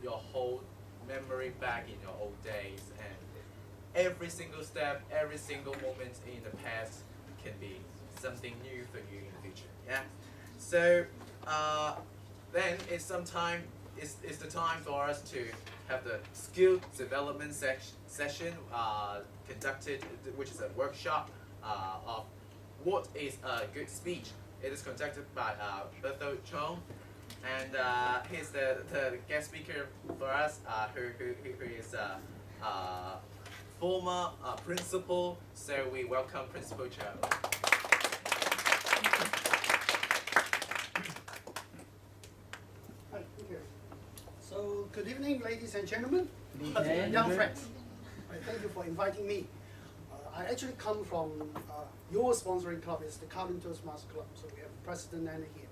your whole memory back in your old days, and every single step, every single moment in the past can be something new for you in the future. Yeah. So then it's some time. It's the time for us to have the skill development session conducted, which is a workshop of what is a good speech. It is conducted by Bertho Chong, and he's the guest speaker for us, who is former principal. So we welcome Principal Cho. Hi, thank you. So, good evening, ladies and gentlemen, young friends. Thank you for inviting me. I actually come from your sponsoring club, it's the Carlin Toastmasters Club. So we have President Nana here.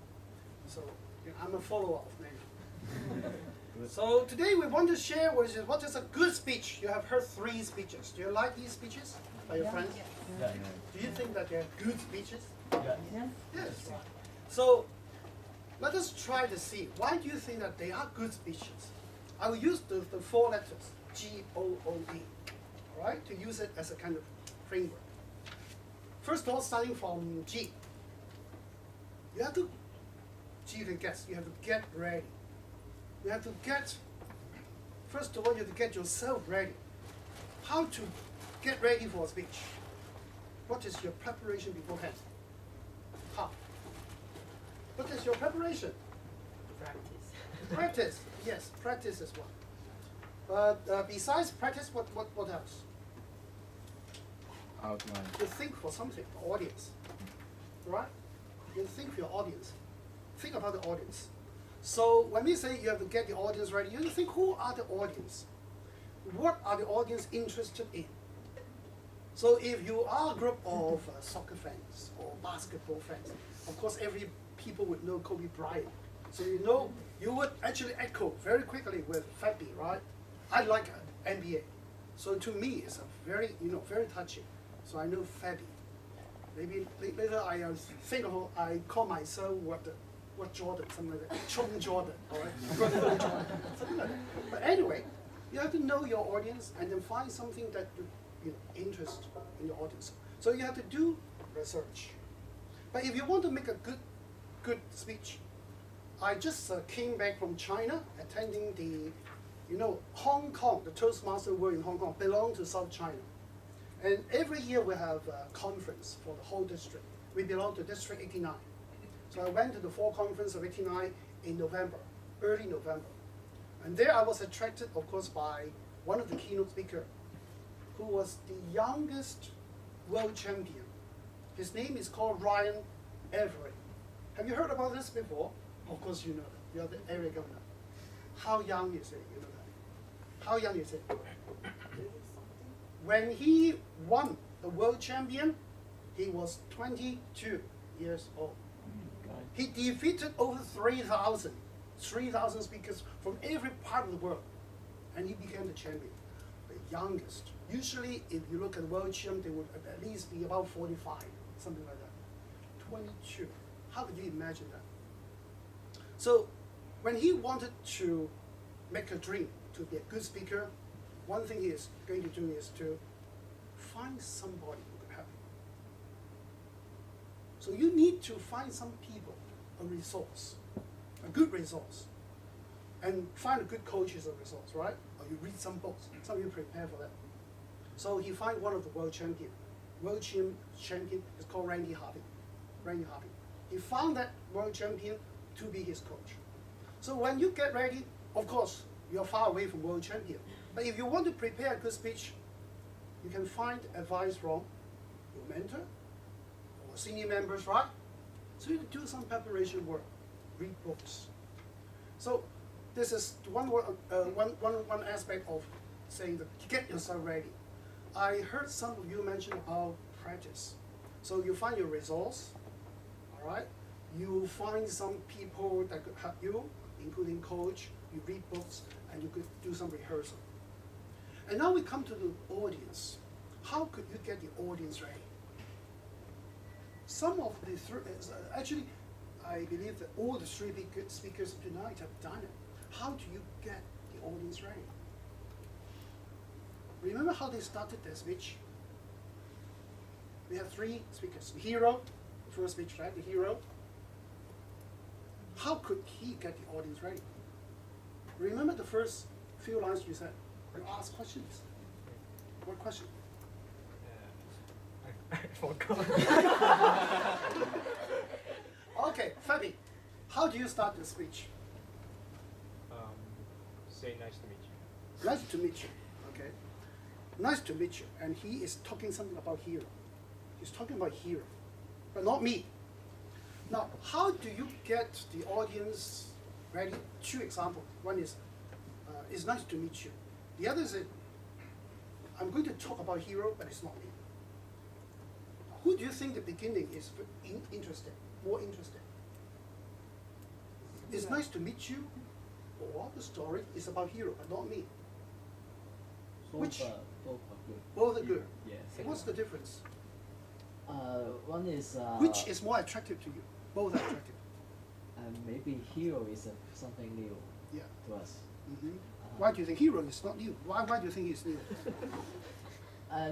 So I'm a follower of Nana. So today we want to share what is a good speech. You have heard 3 speeches. Do you like these speeches by your friends? Yeah. Do you think that they're good speeches? Yeah. Yes. So let us try to see, why do you think that they are good speeches? I will use the 4 letters, G-O-O-D, all right, to use it as a kind of framework. First of all, starting from G, you have to, G you can guess, you have to get ready. You have to get, first of all, you have to get yourself ready. How to get ready for a speech? What is your preparation beforehand? How? What is your preparation? Practice. Practice, yes, practice is one. But besides practice, what else? Outline. You think for something, for audience, right? You think for your audience. Think about the audience. So when we say you have to get the audience ready, you think, who are the audience? What are the audience interested in? So if you are a group of soccer fans or basketball fans, of course every people would know Kobe Bryant. So you would actually echo very quickly with Fabi, right? I like NBA. So to me, it's a very, very touching. So I know Fabi. Maybe later I think of, I call myself what Jordan, something like that. Chung Jordan, all right? Jordan, something like that. But anyway, you have to know your audience and then find something that you interest in your audience. So you have to do research. But if you want to make a good speech, I just came back from China, attending the, Hong Kong, the Toastmasters World in Hong Kong belong to South China. And every year we have a conference for the whole district. We belong to District 89. So I went to the fall conference of 89 in November, early November. And there I was attracted, of course, by one of the keynote speakers, who was the youngest world champion. His name is called Ryan Everett. Have you heard about this before? Of course you know that. You're the area governor. How young is he? You know that. How young is he? When he won the world champion, he was 22 years old. He defeated over 3,000 speakers from every part of the world, and he became the champion, the youngest. Usually, if you look at the world champ, they would at least be about 45, something like that. 22. How could you imagine that? So, when he wanted to make a dream to be a good speaker, one thing he is going to do is to find somebody who can help him. So you need to find some people, a resource, a good resource, and find a good coach as a resource, right? Or you read some books, some of you prepare for that. So he find one of the world champion. World champion is called Randy Harvey. Randy Harvey. He found that world champion to be his coach. So when you get ready, of course, you're far away from world champion. But if you want to prepare a good speech, you can find advice from your mentor or senior members, right? So you can do some preparation work, read books. So this is one aspect of saying that get yourself ready. I heard some of you mention about practice. So you find your resource, all right? You find some people that could help you, including coach, you read books, and you could do some rehearsal. And now we come to the audience. How could you get the audience ready? Some of the actually, I believe that all the 3 big speakers of tonight have done it. how do you get the audience ready? Remember how they started their speech? We have three speakers. The hero, the first speech, right? The hero. How could he get the audience ready? Remember the first few lines you said? You ask questions. What question? I forgot. Okay, Fabi, how do you start the speech? Say nice to meet you. Nice to meet you. Okay. Nice to meet you. And he is talking something about hero. He's talking about hero, but not me. Now, how do you get the audience ready? Two examples. One is, it's nice to meet you. The other is, I'm going to talk about hero, but it's not me. Who do you think the beginning is interested, more interested? It's nice to meet you, or the story is about hero, but not me. Which? Both are good. Both are good. Yes. What's the difference? One is. Which is more attractive to you? Both are attractive. Maybe hero is something new Yeah. to us. Mm-hmm. Why do you think hero is not new? Why do you think he's new?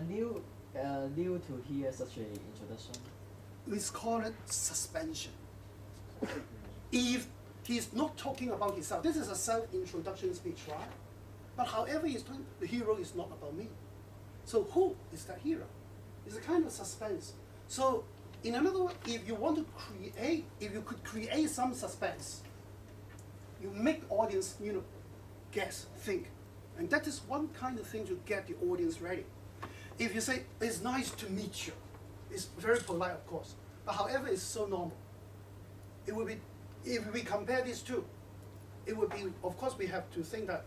New to hear such an introduction. Let's call it suspension. If he's not talking about himself, this is a self-introduction speech, right? But however he's talking, the hero is not about me. So who is that hero? It's a kind of suspense. So in another word, if you want to create, if you could create some suspense, you make the audience, guess, think. And that is one kind of thing to get the audience ready. If you say, it's nice to meet you, it's very polite, of course. But however, it's so normal. It would be, if we compare these two, it would be, of course, we have to think that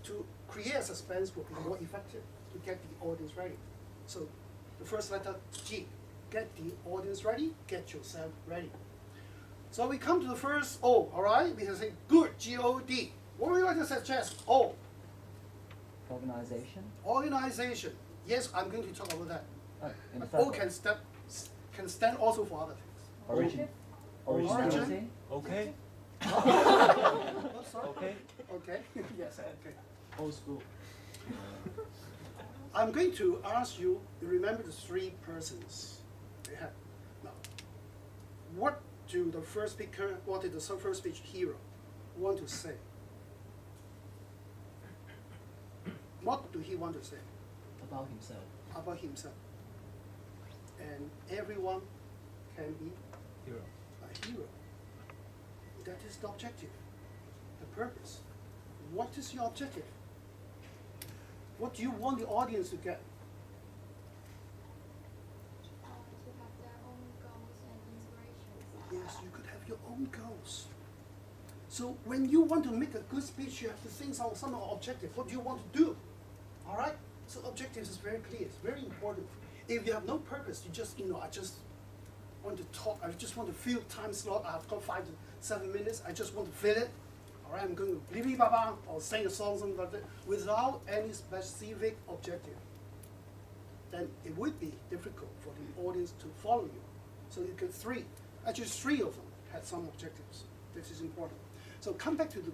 to create a suspense would be more effective to get the audience ready. So the first letter, G, get the audience ready, get yourself ready. So we come to the first O, all right? We can say good, G-O-D. What would you like to suggest? O. Organization. Organization. Yes, I'm going to talk about that. In But fact, O can stand also for other things. Originality. Okay. Oh, sorry. Okay. Okay. Yes. Okay. Old school. I'm going to ask you to remember the three persons they have. Now, what do the first speaker, what did the first speech hero want to say? What do he want to say About himself. about himself? And everyone can be Hero. a hero. That is the objective, the purpose. What is your objective? What do you want the audience to get? To have their own goals and inspirations. Yes, you could have your own goals. So when you want to make a good speech, you have to think of some objective. What do you want to do? All right? So objectives is very clear. It's very important. If you have no purpose, you just, I just want to talk. I just want to fill time slot. I've got 5 to 7 minutes. I just want to fill it. All right, I'm going to blah, blah, blah, or sing a song, something like that, without any specific objective. Then it would be difficult for the audience to follow you. So you get three of them had some objectives. This is important. So come back to the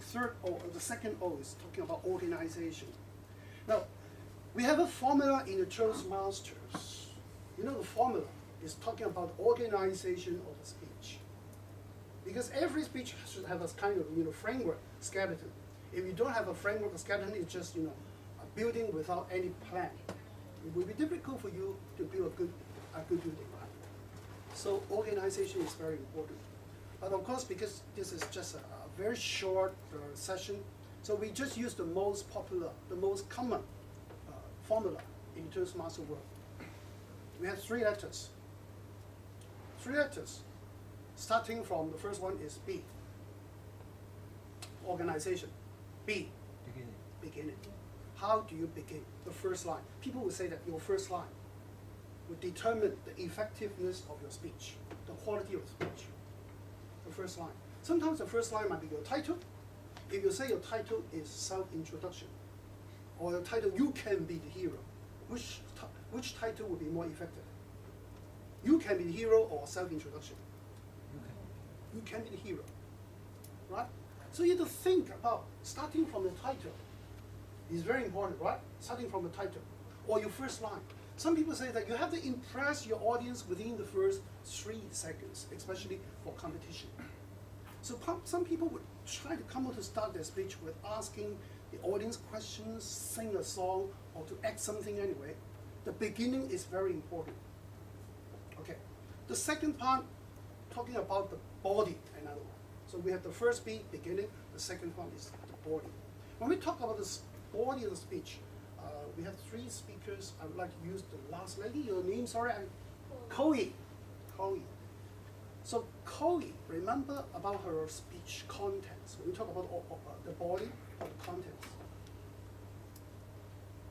third O, or the second O is talking about organization. Now, we have a formula in the Toastmasters. The formula is talking about organization of the speech. Because every speech should have a kind of framework, skeleton. If you don't have a framework or skeleton, it's just a building without any plan. It will be difficult for you to build a good building, right? So organization is very important. But of course, because this is just a very short session, so we just use the most popular, the most common formula in Toastmaster world. We have 3 letters. 3 letters. Starting from the first one is B. Organization. B. Beginning. How do you begin? The first line. People will say that your first line will determine the effectiveness of your speech, the quality of the speech. The first line. Sometimes the first line might be your title. If you say your title is self-introduction, or your title, you can be the hero, which title would be more effective? You can be the hero or self-introduction? You can be the hero, right? So you have to think about starting from the title. Is very important, right? Starting from the title or your first line. Some people say that you have to impress your audience within the first 3 seconds, especially for competition. So some people would try to come out to start their speech with asking the audience questions, sing a song, or to act something anyway. The beginning is very important. Okay. The second part, talking about the body, another one. So we have the first beat, beginning. The second one is the body. When we talk about the body of the speech, we have 3 speakers. I would like to use the last lady. Your name, sorry, Chloe. Chloe. So Chloe, remember about her speech contents. When we talk about the body or the contents,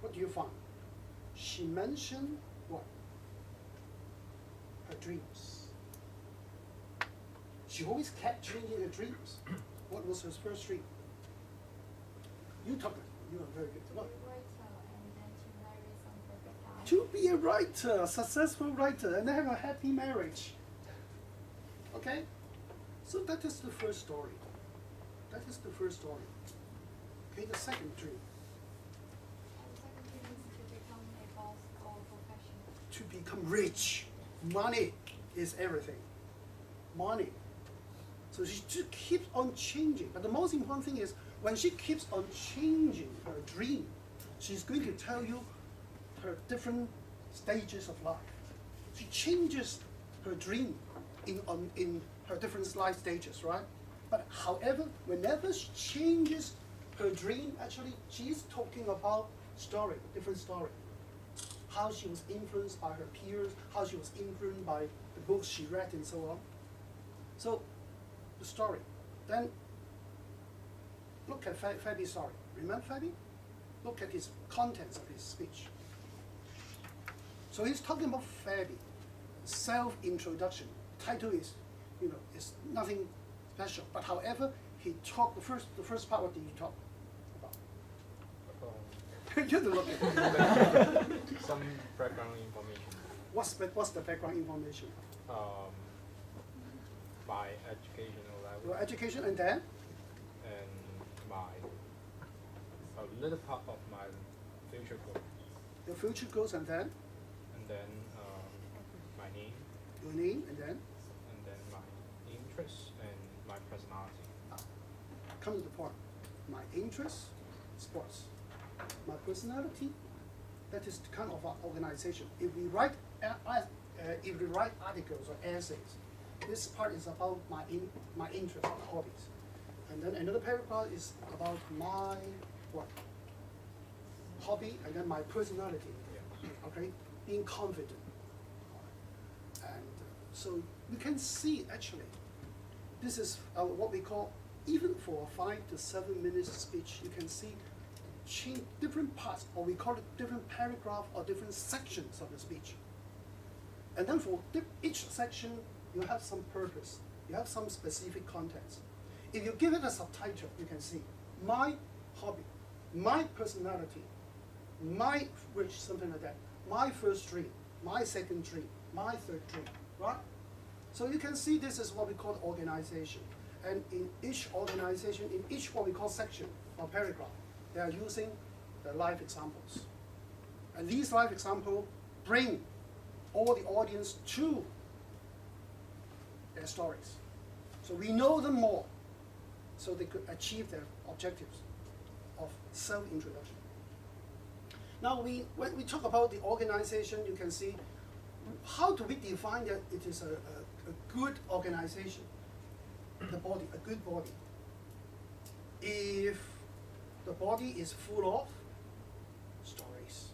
what do you find? She mentioned what? Her dreams. She always kept changing her dreams. What was her first dream? You talk. You are very good. What? To be a writer, a successful writer, and have a happy marriage. Okay? So that is the first story. That is the first story. Okay, the second dream. To become rich. Money is everything. Money. So she just keeps on changing. But the most important thing is, when she keeps on changing her dream, she's going to tell you her different stages of life. She changes her dream in her different life stages, right? But however, whenever she changes her dream, actually, she's talking about story, different story. How she was influenced by her peers, how she was influenced by the books she read, and so on. So, the story. Then, look at Fabi's story. Remember Fabi? Look at his contents of his speech. So he's talking about Fabi, self-introduction. Title is, is nothing special. But however, he talked the first part. What did he talk about? You have to look at Some background information. What's the background information? My educational level. Your education, and then? And a little part of my future goals. Your future goals, and then? And then my name. Your name, and then? And then my interests and my personality. Come to the point. My interests, sports. My personality, that is kind of our organization. If we write articles or essays, this part is about my interests, my hobbies. And then another paragraph is about my what? Hobby, and then my personality. Okay, being confident. And so you can see actually, this is what we call, even for a 5 to 7 minutes speech, you can see different parts, or we call it different paragraph or different sections of the speech. And then for each section, you have some purpose. You have some specific contents. If you give it a subtitle, you can see my hobby, my personality, my wish, something like that, my first dream, my second dream, my third dream, right? So you can see this is what we call organization. And in each organization, in each what we call section or paragraph, they are using the live examples. And these live examples bring all the audience to their stories. So we know them more, so they could achieve their objectives of self-introduction. Now, when we talk about the organization, you can see, how do we define that it is a good organization? The body, a good body. If the body is full of stories.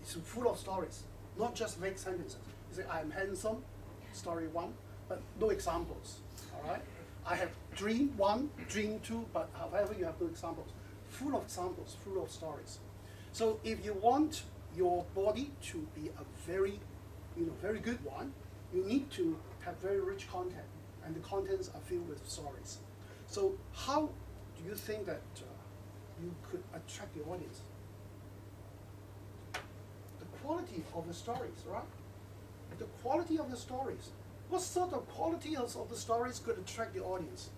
It's full of stories, not just vague sentences. You say, I am handsome, story 1, but no examples, all right? I have dream 1, dream 2, but however you have no examples. Full of examples, full of stories. So if you want your body to be a very, very good one, you need to have very rich content, and the contents are filled with stories. So how do you think that you could attract the audience? The quality of the stories, right? The quality of the stories. What sort of quality of the stories could attract the audience?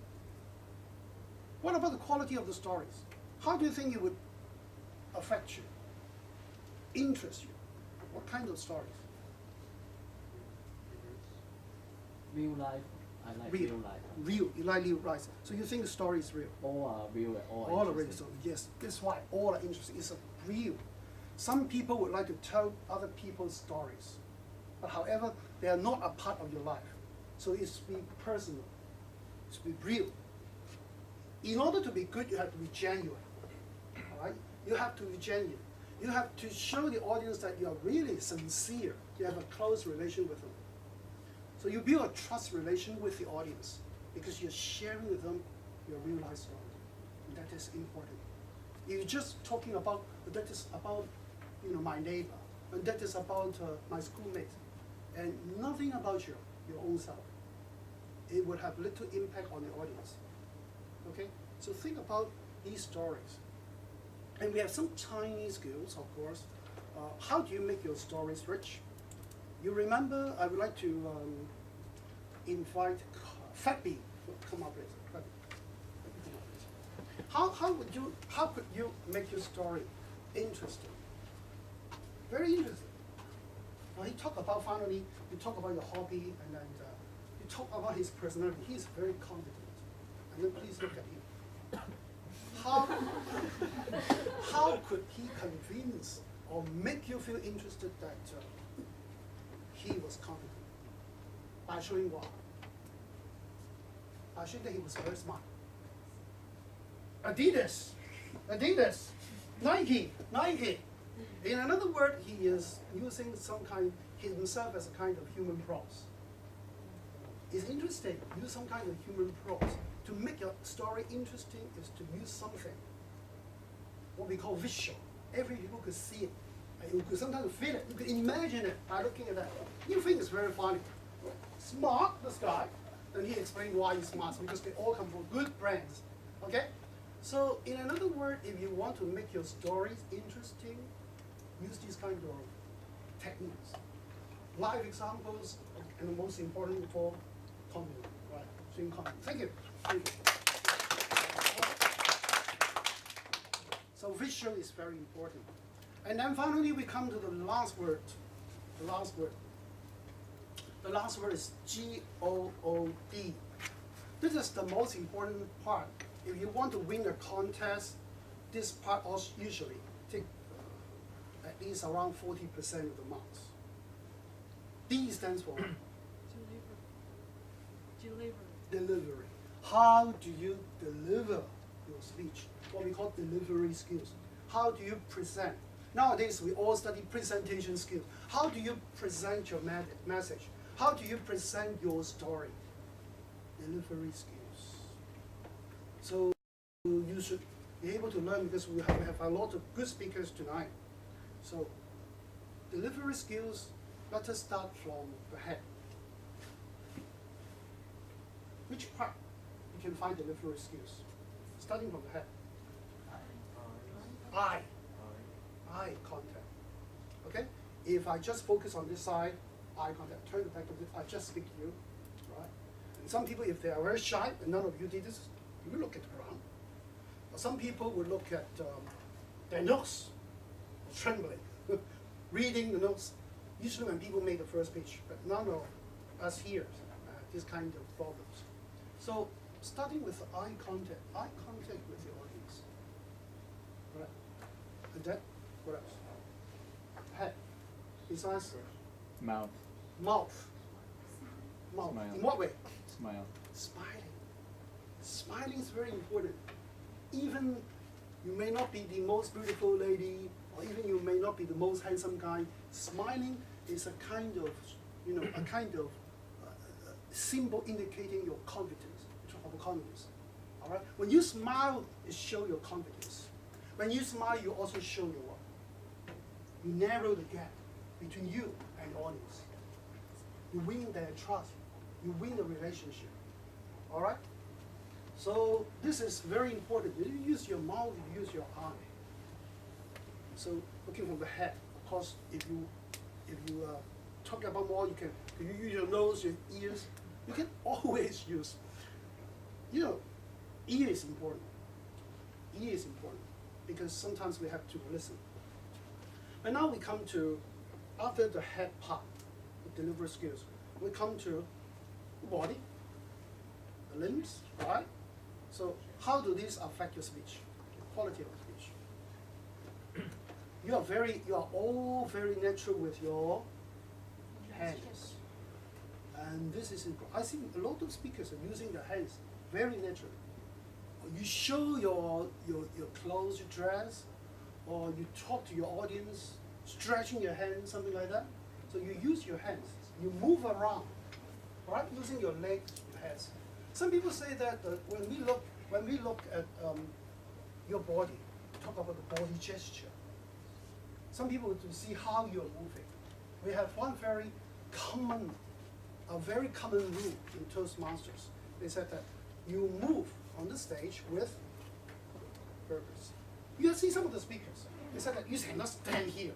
What about the quality of the stories? How do you think it would affect you, interest you? What kind of stories? Real life. I like real life. Real, you like real life. So you think the story is real? All are real and all All are are real. interesting. So yes, that's why all are interesting. It's a real. Some people would like to tell other people's stories, but however, they are not a part of your life. So it's to be personal. It's to be real. In order to be good, you have to be genuine. All right? You have to be genuine. You have to show the audience that you are really sincere. You have a close relation with them. So you build a trust relation with the audience because you're sharing with them your real life story. And that is important. You're just talking about, that is about, my neighbor, and that is about my schoolmate, and nothing about your own self. It would have little impact on the audience. Okay? So think about these stories. And we have some tiny skills, of course. How do you make your stories rich? You remember, I would like to invite Fabi to come up later. How could you make your story interesting? Very interesting. Well, he talked about, finally, you talk about your hobby, and then you talk about his personality. He's very confident. And then please look at him. How could he convince or make you feel interested that he was confident? By showing what? By showing that he was very smart. Adidas, Nike. In another word, he is using himself as a kind of human prose. It's interesting, use some kind of human prose. To make your story interesting is to use something, what we call visual. Every people could see it. And you could sometimes feel it. You could imagine it by looking at that. You think it's very funny. Smart, this guy. And he explained why he's smart, because they all come from good brands. Okay? So in another word, if you want to make your stories interesting, use these kind of techniques. Live examples, and the most important for compliment, right? Showing compliment. Thank you. Thank you. So visual is very important. And then finally we come to the last word. The last word. The last word is G-O-O-D. This is the most important part. If you want to win a contest, this part also usually take at least around 40% of the marks. D stands for delivery. How do you deliver your speech? What we call delivery skills. How do you present? Nowadays, we all study presentation skills. How do you present your message? How do you present your story? Delivery skills. So you should be able to learn, because we have a lot of good speakers tonight. So delivery skills, let us start from the head. Which part you can find delivery skills? Starting from the head. Eye contact. Okay? If I just focus on this side, eye contact, turn the back of it, I just speak to you, right? And some people, if they are very shy, and none of you did this, you will look at around. But some people would look at their notes, trembling, reading the notes. Usually when people make the first speech, but none of us here this kind of problems. So starting with eye contact with the audience. Right? And then, what else? Head. Besides Mouth. Mouth. Smile. In what way? Smile. Smiling. Smiling is very important. Even you may not be the most beautiful lady, or even you may not be the most handsome guy. Smiling is a kind of, symbol indicating your confidence, of confidence. All right. When you smile, it shows your confidence. When you smile, you also show your what? You narrow the gap between you and the audience. You win their trust. You win the relationship. All right. So this is very important. You use your mouth, you use your eye. So looking from the head, of course, if you talk about more, you use your nose, your ears. You can always use. Ear is important. E is important because sometimes we have to listen. And now we come to, after the head part, the delivery skills, we come to the body, the limbs, right? So how do these affect your speech, the quality of speech? You are all very natural with your hands. And this is important. I think a lot of speakers are using their hands very naturally. You show your clothes you dress, or you talk to your audience, stretching your hands, something like that. So you use your hands. You move around, right? Using your legs, your hands. Some people say that when we look at your body, talk about the body gesture. Some people to see how you're moving. We have one very common rule in Toastmasters. They said that you move on the stage with purpose. You see some of the speakers. They said that you cannot stand here,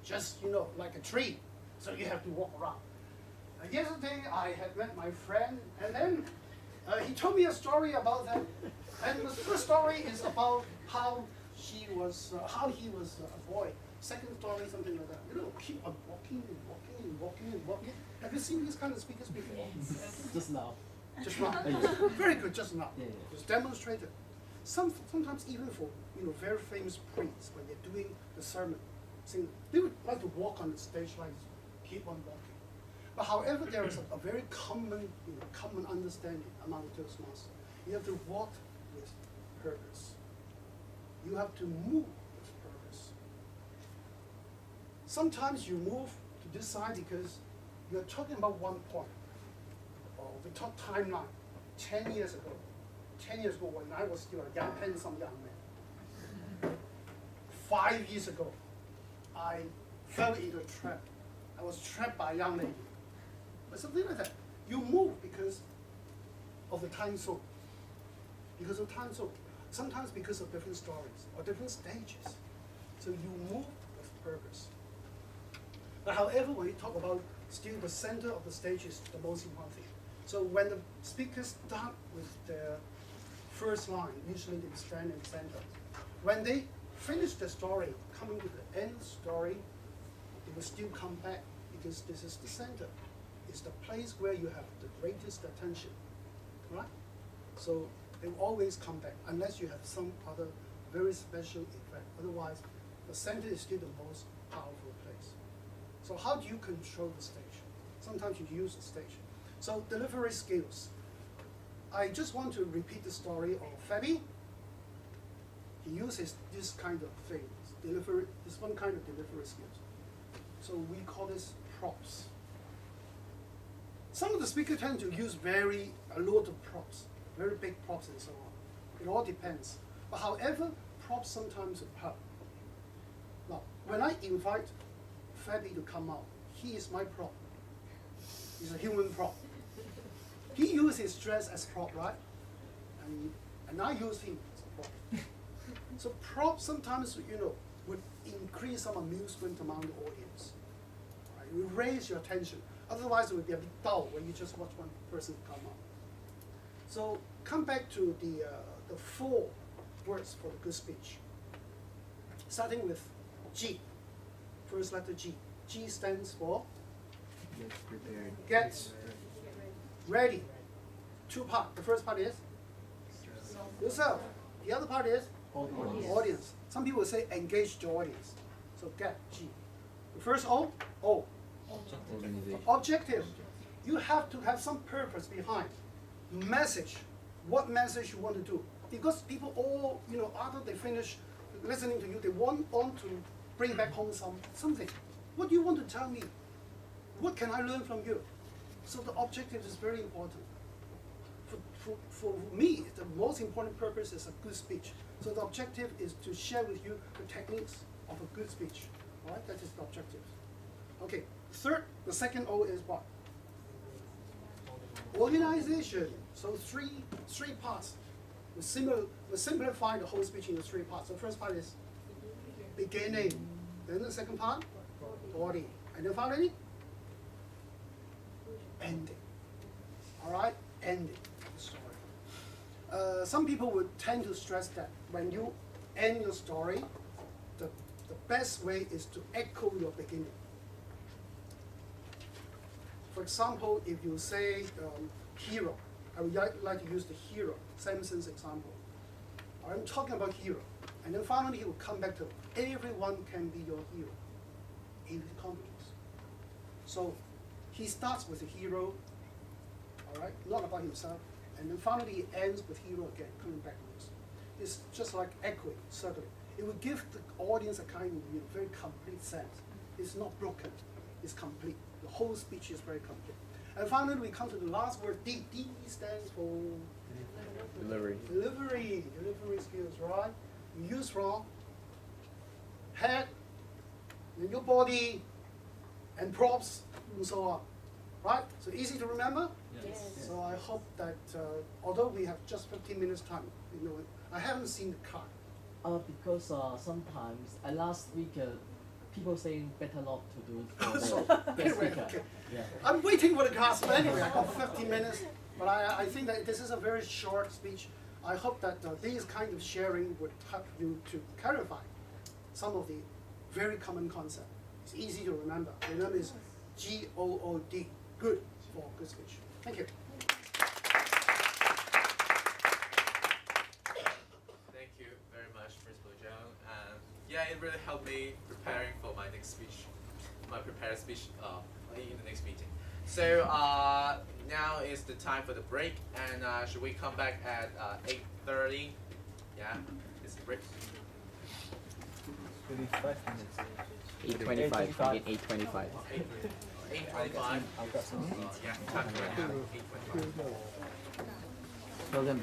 just like a tree. So you have to walk around. Yesterday I had met my friend, and then he told me a story about that. And the first story is about how he was a boy. Second story, something like that. Keep on walking and walking and walking and walking. Have you seen these kind of speakers before? Just now. Just now. Very good, just now. Yeah. Just demonstrated. Sometimes even for very famous priests, when they're doing the sermon, they would like to walk on the stage like keep on walking. But however, there is a very common understanding among Toastmasters. You have to walk with purpose. You have to move with purpose. Sometimes you move to this side because you're talking about one point. Or the top timeline, 10 years ago. 10 years ago when I was still a handsome young man. 5 years ago, I fell into a trap. I was trapped by a young lady. But something like that. You move because of the time zone. Because of time zone. Sometimes because of different stories or different stages. So you move with purpose. But however, when you talk about still the center of the stage is the most important thing. So when the speakers start with their first line, usually they stand in the center. When they finish the story, coming to the end story, they will still come back because this is the center. It's the place where you have the greatest attention, right? So they will always come back unless you have some other very special effect. Otherwise, the center is still the most powerful place. So how do you control the stage? Sometimes you use the stage. So delivery skills. I just want to repeat the story of Fabi. He uses this kind of thing, this one kind of delivery skills. So we call this props. Some of the speakers tend to use a lot of props, very big props and so on. It all depends. But however, props sometimes help. Now, when I invite Fabi to come out, he is my prop. He's a human prop. He uses his dress as prop, right? And I use him as a prop. So props sometimes, would increase some amusement among the audience. Right? It will raise your attention. Otherwise, it would be a bit dull when you just watch one person come up. So come back to the 4 words for the good speech. Starting with G. First letter G. G stands for Get prepared. get ready. 2 parts. The first part is yourself. The other part is audience. Some people say engage the audience. So get G. The first O, Organization. objective. You have to have some purpose behind. Message. What message you want to do? Because people all, after they finish listening to you, they want to bring back home something. What do you want to tell me? What can I learn from you? So the objective is very important. For me, the most important purpose is a good speech. So the objective is to share with you the techniques of a good speech. All right, that is the objective. Okay, third, the second O is what? Organization. So three parts. We simplify the whole speech into 3 parts. The first part is beginning. Then the second part, body. And then finally, ending. All right, ending the story. some people would tend to stress that when you end your story, the best way is to echo your beginning. For example, if you say hero, I would like to use the hero, Samson's example. I'm talking about hero. And then finally he will come back to everyone can be your hero in his confidence. So he starts with the hero, all right, not about himself. And then finally he ends with hero again, coming backwards. It's just like echoing, certainly. It will give the audience a kind of very complete sense. It's not broken, it's complete. The whole speech is very complete. And finally we come to the last word, D. D stands for Delivery. delivery skills, right? You use from head, then your body, and props, and so on. Right? So easy to remember? Yes. So I hope that, although we have just 15 minutes time, you know, I haven't seen the card. Because sometimes last week people saying better not to do it for So, the guest anyway, speaker. okay. Yeah. I'm waiting for the card, but anyway, I got 15 minutes. But I think that this is a very short speech. I hope that these kind of sharing would help you to clarify some of the very common concepts. It's easy to remember. Remember, it's GOOD, good for good speech. Thank you. Thank you very much, Principal Zhang. Yeah, it really helped me preparing for my next speech, my prepared speech in the next meeting. So now is the time for the break, and should we come back at 8:30? Yeah, it's the break. 35 minutes. 8:25. I get 8:25. 8:25. I've got some. Yeah, time for 8:25. Tell them